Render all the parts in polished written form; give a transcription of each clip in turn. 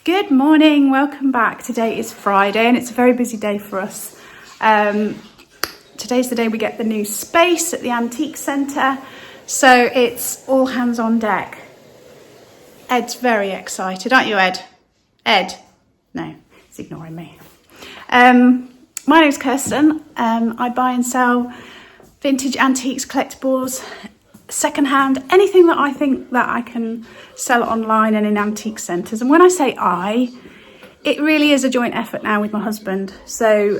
Good morning, welcome back. Today is Friday and it's a very busy day for us. Today's the day we get the new space at the antique centre, so it's all hands on deck. Ed's very excited, aren't you, Ed? Ed? No, he's ignoring me. My name's Kirsten. I buy and sell vintage antiques, collectibles, secondhand, anything that I think that I can sell online and in antique centres. And when I say it really is a joint effort now with my husband. So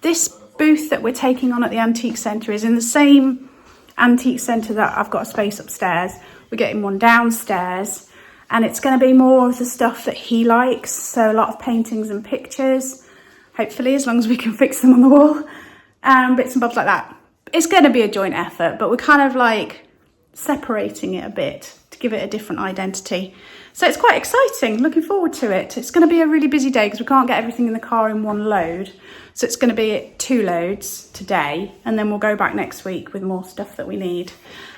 this booth that we're taking on at the antique centre is in the same antique centre that I've got a space upstairs. We're getting one downstairs and it's going to be more of the stuff that he likes. So a lot of paintings and pictures, hopefully, as long as we can fix them on the wall, bits and bobs like that. It's going to be a joint effort, but we're kind of like separating it a bit to give it a different identity. So it's quite exciting, looking forward to it. It's going to be a really busy day because we can't get everything in the car in one load. So it's going to be 2 loads today, and then we'll go back next week with more stuff that we need.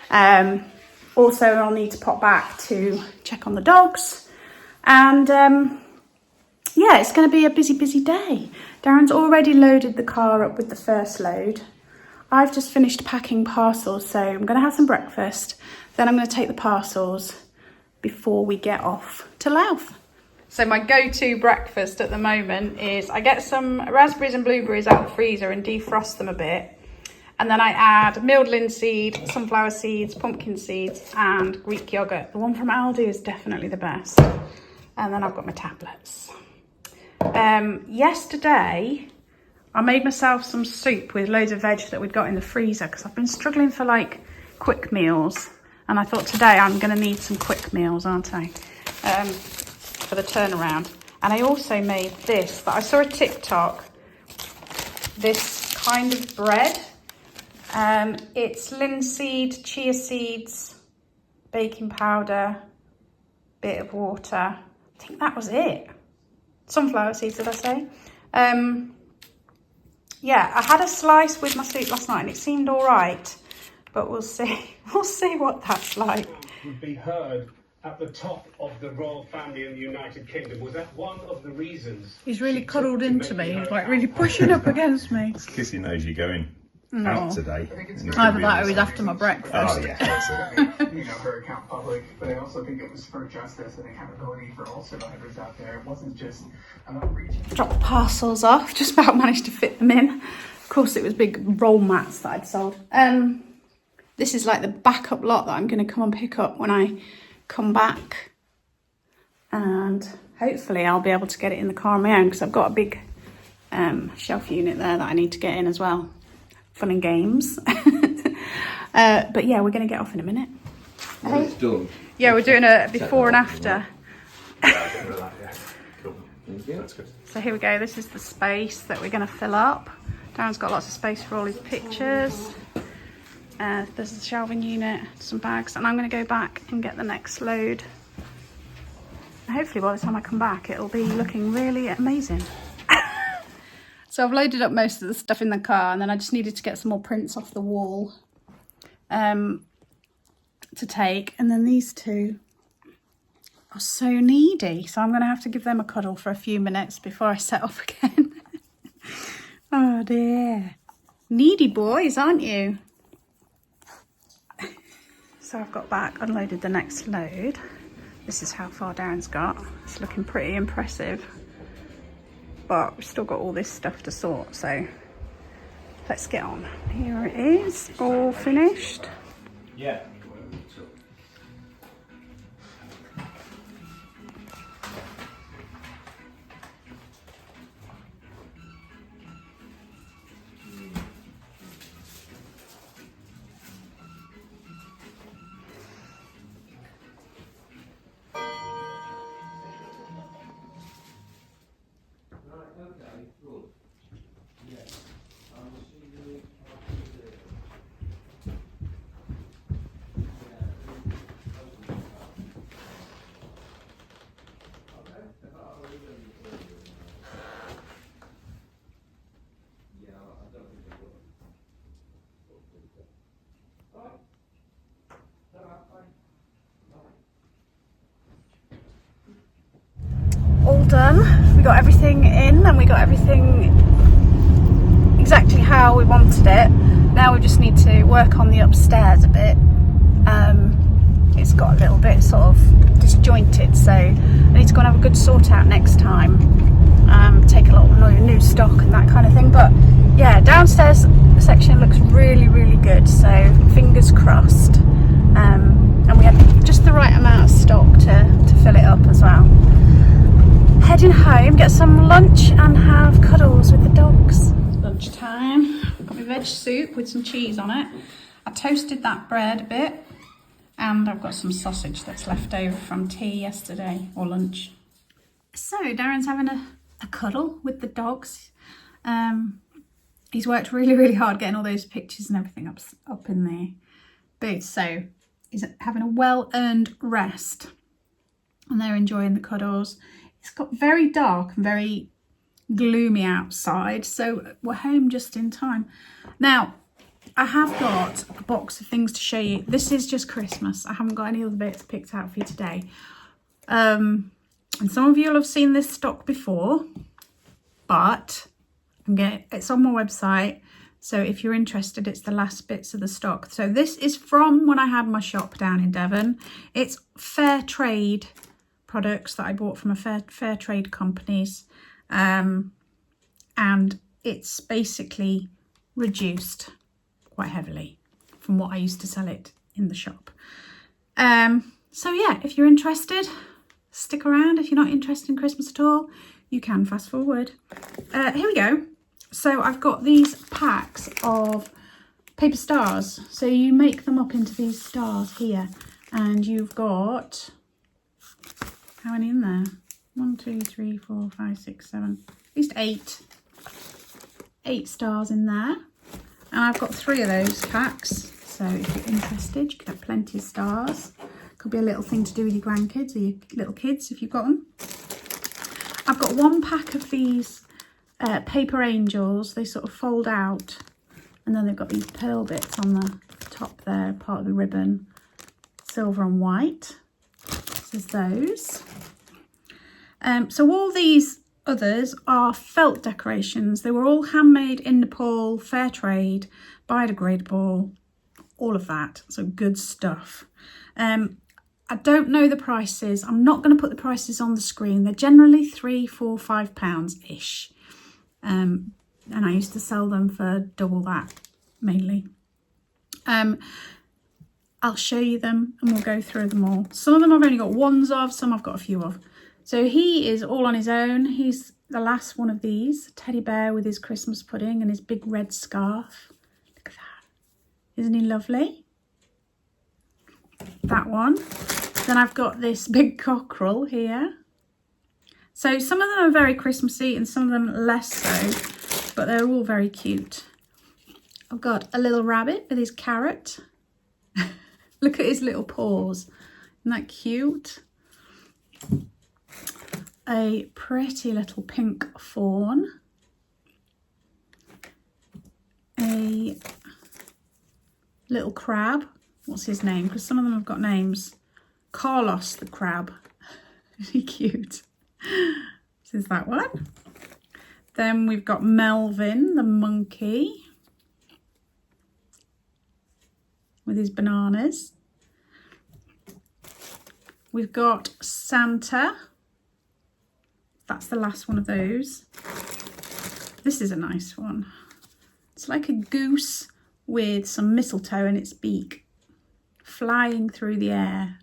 Also, I'll need to pop back to check on the dogs. And yeah, it's going to be a busy day. Darren's already loaded the car up with the first load. I've just finished packing parcels, so I'm going to have some breakfast. Then I'm going to take the parcels before we get off to Louth. So my go-to breakfast at the moment is I get some raspberries and blueberries out of the freezer and defrost them a bit. And then I add milled linseed, sunflower seeds, pumpkin seeds and Greek yogurt. The one from Aldi is definitely the best. And then I've got my tablets. Yesterday, I made myself some soup with loads of veg that we'd got in the freezer because I've been struggling for like quick meals. And I thought today I'm going to need some quick meals, aren't I? For the turnaround. And I also made this, but I saw a TikTok, this kind of bread. It's linseed, chia seeds, baking powder, bit of water. I think that was it. Sunflower seeds, did I say? Yeah, I had a slice with my soup last night and it seemed all right, but we'll see. We'll see what that's like. Would be heard at the top of the royal family in the United Kingdom. Was that one of the reasons? He's really cuddled into me. He's like really pushing up against me. It's because he knows you're going out today. Either that or he's after my breakfast. Oh, yeah, that's it. You know, her account public, but I also think it was for justice and accountability for all survivors out there. It wasn't just about reaching. Dropped the parcels off, just about managed to fit them in. Of course, it was big roll mats that I'd sold. This is like the backup lot that I'm going to come and pick up when I come back. And hopefully I'll be able to get it in the car on my own because I've got a big shelf unit there that I need to get in as well. Fun and games. But yeah, we're going to get off in a minute. Well, it's done. Yeah, we're doing a before and after. So here we go. This is the space that we're going to fill up. Darren's got lots of space for all his pictures. There's the shelving unit, some bags, and I'm going to go back and get the next load. And hopefully by the time I come back, it'll be looking really amazing. So I've loaded up most of the stuff in the car, and then I just needed to get some more prints off the wall to take. And then these two are so needy, so I'm going to have to give them a cuddle for a few minutes before I set off again. Oh dear. Needy boys, aren't you? So I've got back, unloaded the next load. This is how far Darren's got. It's looking pretty impressive. But we've still got all this stuff to sort, so let's get on. Here it is, all finished. Yeah. done. We got everything in and we got everything exactly how we wanted it. Now we just need to work on the upstairs a bit. It's got a little bit sort of disjointed, so I need to go and have a good sort out next time. Take a lot of new stock and that kind of thing. But yeah, downstairs section looks really, really good, so fingers crossed. And we had just the right amount of stock to fill it up as well. Heading home, get some lunch and have cuddles with the dogs. Lunchtime. Got my veg soup with some cheese on it. I toasted that bread a bit, and I've got some sausage that's left over from tea yesterday or lunch. So Darren's having a cuddle with the dogs. He's worked really, really hard getting all those pictures and everything up in the booth. So he's having a well-earned rest and they're enjoying the cuddles. It's got very dark and very gloomy outside, so we're home just in time. Now, I have got a box of things to show you. This is just Christmas. I haven't got any other bits picked out for you today. And some of you will have seen this stock before, but it's on my website. So if you're interested, it's the last bits of the stock. So this is from when I had my shop down in Devon. It's fair trade products that I bought from a fair trade companies. And it's basically reduced quite heavily from what I used to sell it in the shop. So yeah, if you're interested, stick around. If you're not interested in Christmas at all, you can fast forward. Here we go. So I've got these packs of paper stars. So you make them up into these stars here, and you've got, how many in there? 1, 2, 3, 4, 5, 6, 7, at least 8 stars in there. And I've got 3 of those packs. So if you're interested, you can have plenty of stars. Could be a little thing to do with your grandkids or your little kids if you've got them. I've got 1 pack of these paper angels. They sort of fold out, and then they've got these pearl bits on the top there, part of the ribbon, silver and white. So there's those. So all these others are felt decorations. They were all handmade in Nepal, fair trade, biodegradable, all of that. So good stuff. I don't know the prices. I'm not going to put the prices on the screen. They're generally £3, £4, £5-ish. And I used to sell them for double that, mainly. I'll show you them and we'll go through them all. Some of them I've only got ones of, some I've got a few of. So he is all on his own. He's the last one of these. Teddy bear with his Christmas pudding and his big red scarf. Look at that. Isn't he lovely? That one. Then I've got this big cockerel here. So some of them are very Christmassy and some of them less so, but they're all very cute. I've got a little rabbit with his carrot. Look at his little paws. Isn't that cute? A pretty little pink fawn. A little crab. What's his name? Because some of them have got names. Carlos the crab. Really cute. This is that one. Then we've got Melvin the monkey with his bananas. We've got Santa. That's the last one of those. This is a nice one. It's like a goose with some mistletoe in its beak, flying through the air.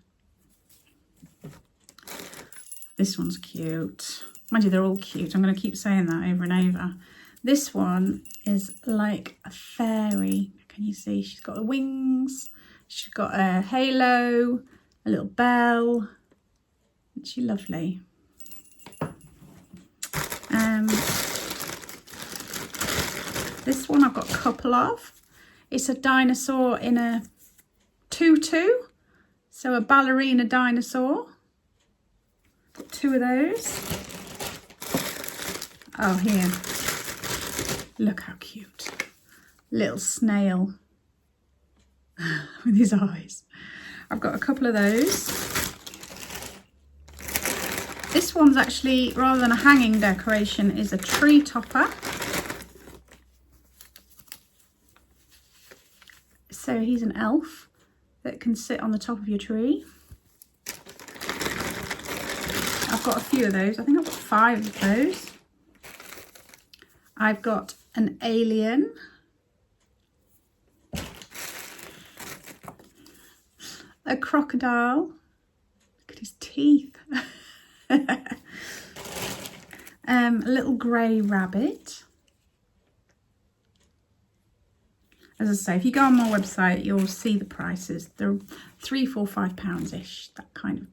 This one's cute. Mind you, they're all cute. I'm going to keep saying that over and over. This one is like a fairy. Can you see? She's got the wings. She's got a halo, a little bell. Isn't she lovely? This one I've got a couple of. It's a dinosaur in a tutu. So a ballerina dinosaur. Got 2 of those. Oh, here. Look how cute. Little snail with his eyes. I've got a couple of those. This one's actually, rather than a hanging decoration, is a tree topper. So he's an elf that can sit on the top of your tree. I've got a few of those. I think I've got 5 of those. I've got an alien. A crocodile. Look at his teeth. A little grey rabbit. As I say, if you go on my website, you'll see the prices. They're £3, £4, £5-ish, that kind of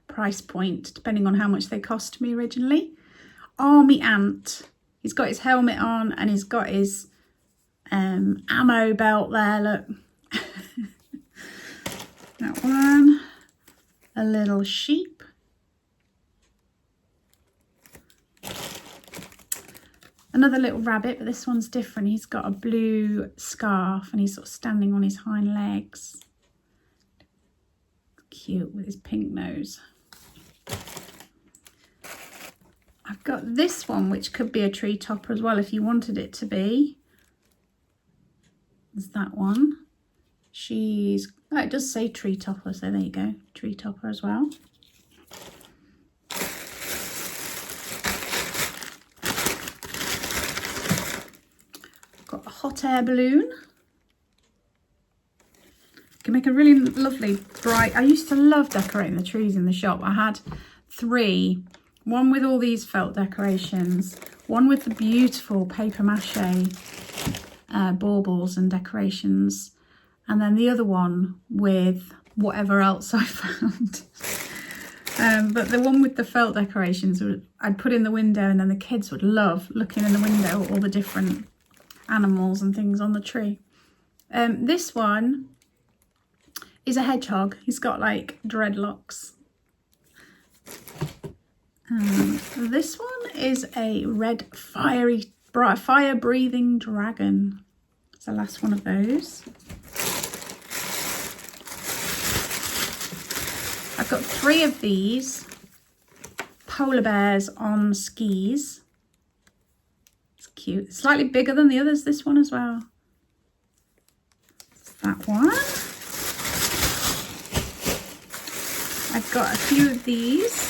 price point, depending on how much they cost me originally. Army ant. He's got his helmet on and he's got his ammo belt there, look. That one. A little sheep. Another little rabbit, but this one's different. He's got a blue scarf and he's sort of standing on his hind legs. Cute with his pink nose. I've got this one, which could be a tree topper as well if you wanted it to be. There's that one. She's, oh, it does say tree topper, so there you go, tree topper as well. Got a hot air balloon. Can make a really lovely bright. I used to love decorating the trees in the shop. I had 3. One with all these felt decorations, one with the beautiful paper mache baubles and decorations, and then the other one with whatever else I found. But the one with the felt decorations, I'd put in the window, and then the kids would love looking in the window at all the different animals and things on the tree. This one is a hedgehog. He's got like dreadlocks. This one is a red fire-breathing dragon. It's the last one of those. I've got 3 of these polar bears on skis. It's cute. It's slightly bigger than the others, this one as well. It's that one. I've got a few of these.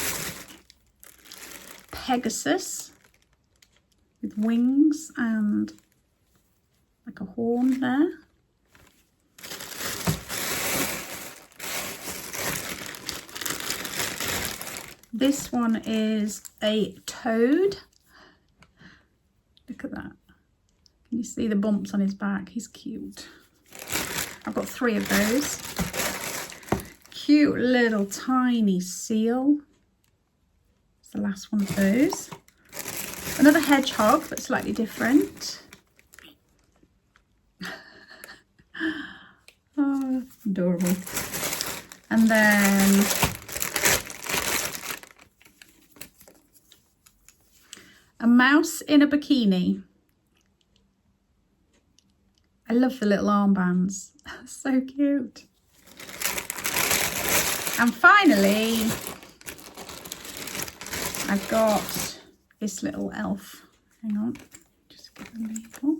Pegasus with wings and like a horn there. This one is a toad. Look at that. Can you see the bumps on his back? He's cute. I've got 3 of those. Cute little tiny seal. It's the last one of those. Another hedgehog, but slightly different. Oh, adorable. And then a mouse in a bikini. I love the little armbands. So cute. And finally, I've got this little elf. Hang on, just get the label.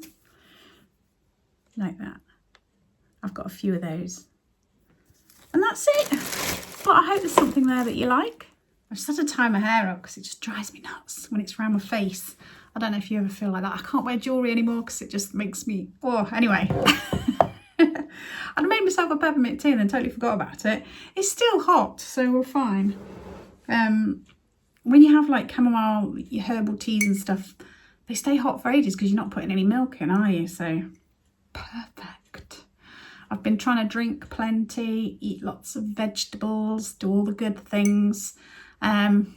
Like that. I've got a few of those. And that's it. But I hope there's something there that you like. I've just had to tie my hair up because it just drives me nuts when it's around my face. I don't know if you ever feel like that. I can't wear jewellery anymore because it just makes me... Oh, anyway. I made myself a peppermint tea and then totally forgot about it. It's still hot, so we're fine. When you have like chamomile, your herbal teas and stuff, they stay hot for ages because you're not putting any milk in, are you? So, perfect. I've been trying to drink plenty, eat lots of vegetables, do all the good things. I'm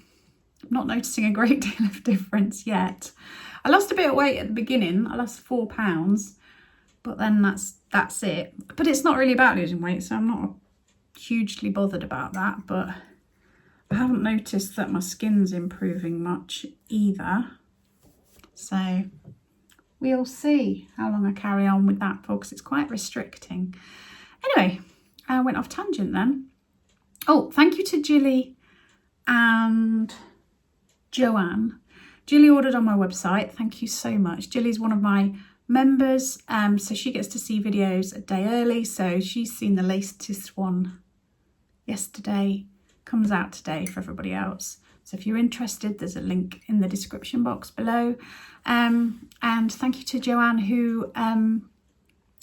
not noticing a great deal of difference yet. I lost a bit of weight at the beginning. I lost 4 pounds, but then that's it. But it's not really about losing weight, so I'm not hugely bothered about that. But I haven't noticed that my skin's improving much either. So we'll see how long I carry on with that for, because it's quite restricting. Anyway, I went off tangent then. Oh, thank you to Jilly and Joanne. Julie ordered on my website. Thank you so much. Julie's one of my members, so she gets to see videos a day early. So she's seen the latest one yesterday. Comes out today for everybody else. So if you're interested, there's a link in the description box below. And thank you to Joanne who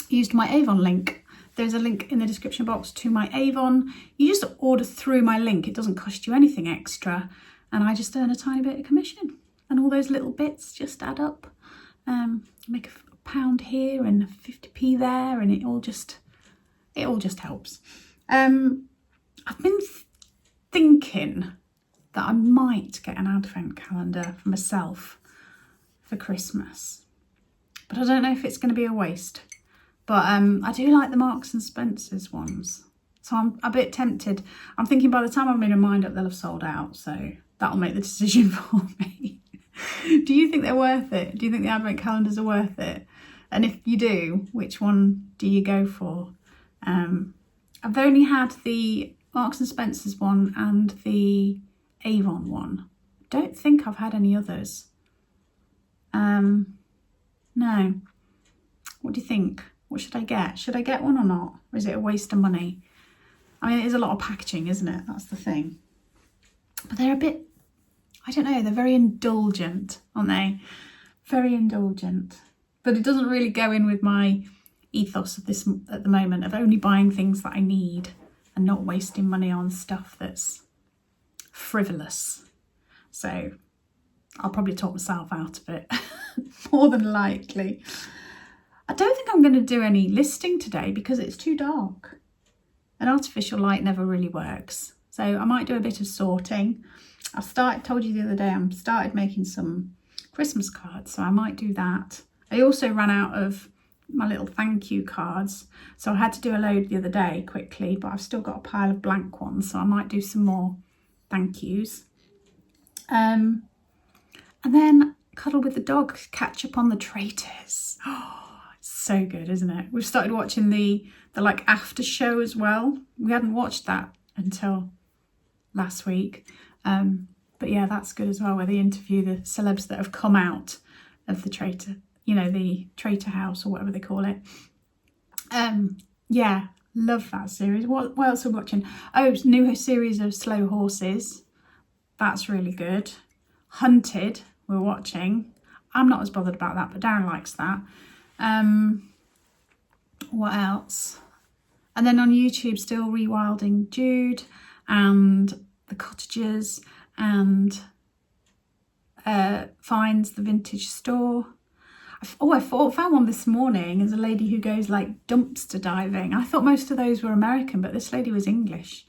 used my Avon link. There's a link in the description box to my Avon. You just order through my link. It doesn't cost you anything extra. And I just earn a tiny bit of commission. And all those little bits just add up. Make a £1 here and 50p there, and it all just helps. I've been thinking that I might get an advent calendar for myself for Christmas, but I don't know if it's going to be a waste. But I do like the Marks and Spencer's ones, so I'm a bit tempted. I'm thinking by the time I've made my mind up, they'll have sold out, so that'll make the decision for me. Do you think they're worth it? Do you think the advent calendars are worth it? And if you do, which one do you go for? I've only had the Marks and Spencer's one and the Avon one. Don't think I've had any others. No. What do you think? What should I get? Should I get one or not? Or is it a waste of money? I mean, it is a lot of packaging, isn't it? That's the thing. But they're a bit, I don't know, they're very indulgent, aren't they? Very indulgent. But it doesn't really go in with my ethos of this at the moment, of only buying things that I need and not wasting money on stuff that's frivolous. So I'll probably talk myself out of it, more than likely. I don't think I'm going to do any listing today because it's too dark. An artificial light never really works. So I might do a bit of sorting. Told you the other day, I started making some Christmas cards, so I might do that. I also ran out of my little thank you cards, so I had to do a load the other day quickly, but I've still got a pile of blank ones, so I might do some more thank yous. And then cuddle with the dog, catch up on the Traitors. Oh, it's so good, isn't it? We've started watching the like after show as well. We hadn't watched that until last week. But yeah, that's good as well, where they interview the celebs that have come out of the traitor, you know, the traitor house or whatever they call it. Yeah, love that series. What else are we watching? Oh, new series of Slow Horses. That's really good. Hunted, we're watching. I'm not as bothered about that, but Darren likes that. What else? And then on YouTube, still rewilding Jude and The Cottagers and finds the vintage store. I found one this morning. There's a lady who goes like dumpster diving. I thought most of those were American, but this lady was English,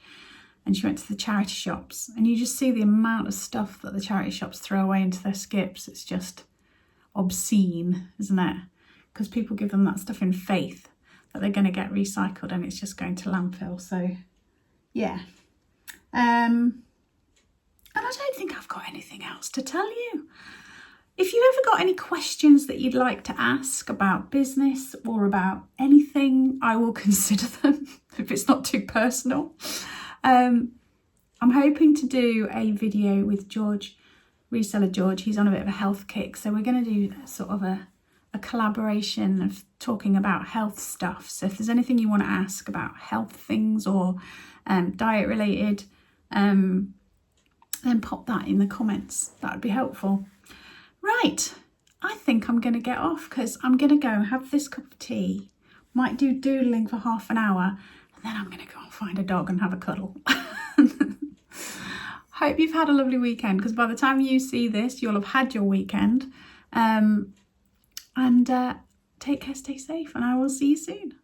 and she went to the charity shops, and you just see the amount of stuff that the charity shops throw away into their skips. It's just obscene, isn't it? Because people give them that stuff in faith that they're going to get recycled, and it's just going to landfill. So yeah. And I don't think I've got anything else to tell you. If you ever got any questions that you'd like to ask about business or about anything, I will consider them if it's not too personal. I'm hoping to do a video with George, reseller George. He's on a bit of a health kick, so we're going to do sort of a collaboration of talking about health stuff. So if there's anything you want to ask about health things or diet related, then pop that in the comments. That would be helpful. Right, I think I'm going to get off because I'm going to go and have this cup of tea. Might do doodling for half an hour, and then I'm going to go and find a dog and have a cuddle. Hope you've had a lovely weekend, because by the time you see this, you'll have had your weekend. And take care, stay safe, and I will see you soon.